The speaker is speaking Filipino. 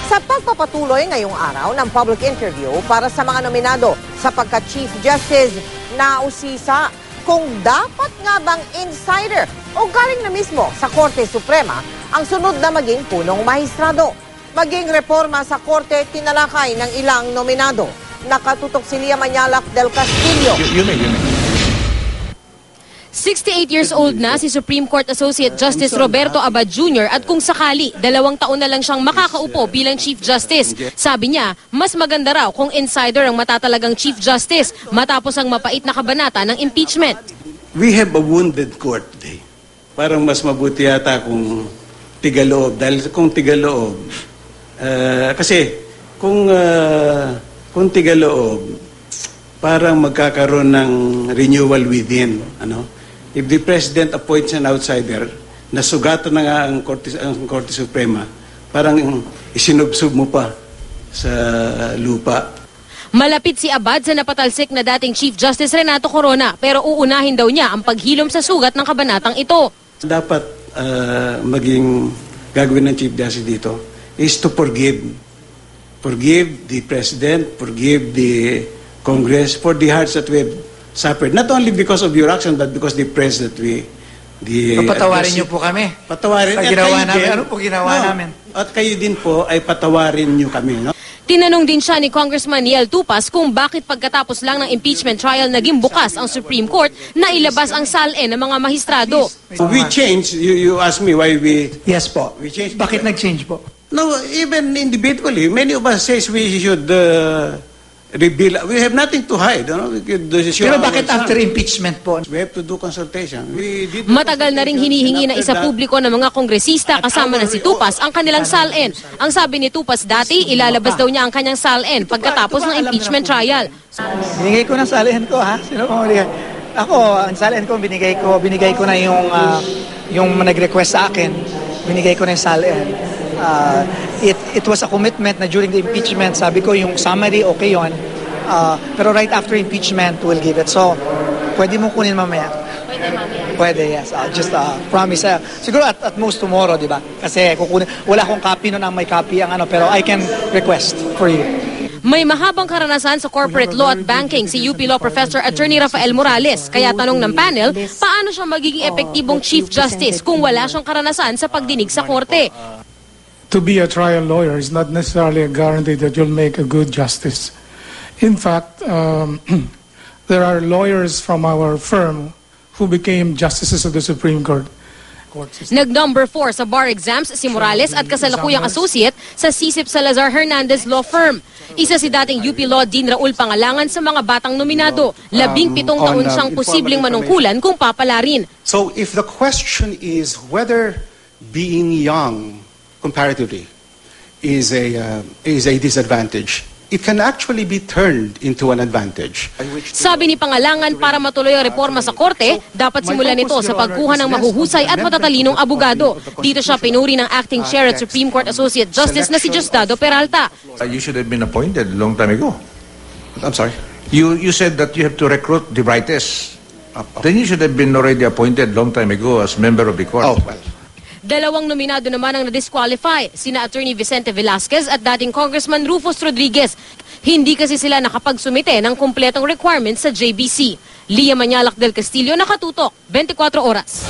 Sa pagpapatuloy ngayong araw ng public interview para sa mga nominado sa pagka-Chief Justice, nausisa kung dapat nga bang insider o galing na mismo sa Korte Suprema ang sunod na maging punong mahistrado. Maging reforma sa Korte tinalakay ng ilang nominado. Nakatutok si Lia Manyalak del Castillo. 68 years old na si Supreme Court Associate Justice Roberto Abad Jr. at kung sakali, 2 taon na lang siyang makakaupo bilang Chief Justice. Sabi niya, mas maganda raw kung insider ang matatalagang Chief Justice matapos ang mapait na kabanata ng impeachment. We have a wounded court today. Parang mas mabuti yata kung tigaloob. Dahil kung tigaloob, kasi kung tigaloob, parang magkakaroon ng renewal within. If the President appoints an outsider, nasugatan na nga ang Korte Suprema, parang isinubsob mo pa sa lupa. Malapit si Abad sa napatalsik na dating Chief Justice Renato Corona, pero uunahin daw niya ang paghilom sa sugat ng kabanatang ito. Dapat maging gagawin ng Chief Justice dito is to forgive. Forgive the President, forgive the Congress for the hearts that we have suffered. Not only because of your action, but because the press that we... Patawarin niyo po kami. Patawarin. Sa ginawa namin. Ano po ginawa namin? At kayo din po ay patawarin niyo kami. No? Tinanong din siya ni Congressman Niel Tupas kung bakit pagkatapos lang ng impeachment trial naging bukas ang Supreme Court na ilabas ang SALN ng mga mahistrado. We changed. You asked me why we... Yes po. We changed. Bakit nag-change po? No, even individually, many of us says we should... reveal. We have nothing to hide. Pero bakit after impeachment po? We have to do consultation. Matagal na ring hinihingi ng isa publiko ng mga kongresista kasama na si Tupas ang kanilang SALN. Ang sabi ni Tupas dati, ilalabas daw niya ang kanyang SALN pagkatapos ng impeachment trial. Binigay ko ng SALN ko, ha? Sino ko binigay? Ako, ang SALN ko, binigay ko na yung nag-request sa akin. Binigay ko na yung SALN. It was a commitment na during the impeachment, sabi ko yung summary, okay yun. Pero right after impeachment, we'll give it. So, pwede mo kunin mamaya? Pwede mamaya. Pwede, yes. Just promise. Siguro at most tomorrow, di ba? Kasi kukunin, wala akong copy nun ang may copy ang pero I can request for you. May mahabang karanasan sa corporate law at banking si UP Law Professor Attorney Rafael Morales. Kaya tanong ng panel, paano siya magiging epektibong Chief Justice kung wala siyang karanasan sa pagdinig sa korte? To be a trial lawyer is not necessarily a guarantee that you'll make a good justice. In fact, there are lawyers from our firm who became justices of the Supreme Court. Nag-number 4 sa bar exams si Morales at kasalukuyang associate sa Sisip Salazar Hernandez Law Firm. Isa si dating UP Law Dean Raul Pangalangan sa mga batang nominado. 17 taon siyang posibleng manungkulan kung papalarin. So if the question is whether being young comparatively is a disadvantage, it can actually be turned into an advantage. Sabi ni Pangalangan, para matuloy ang reforma sa korte, dapat simulan ito sa pagkuha ng mahuhusay at matatalinong abogado. Dito siya pinuri ng acting chair at Supreme Court Associate Justice na si Diosdado Peralta. You should have been appointed a long time ago. I'm sorry? You said that you have to recruit the brightest. Then you should have been already appointed long time ago as member of the court. Oh, well. 2 nominado naman ang na-disqualify, sina Attorney Vicente Velasquez at dating Congressman Rufus Rodriguez. Hindi kasi sila nakapagsumite ng kumpletong requirements sa JBC. Lia Manyalak del Castillo, nakatutok, 24 oras.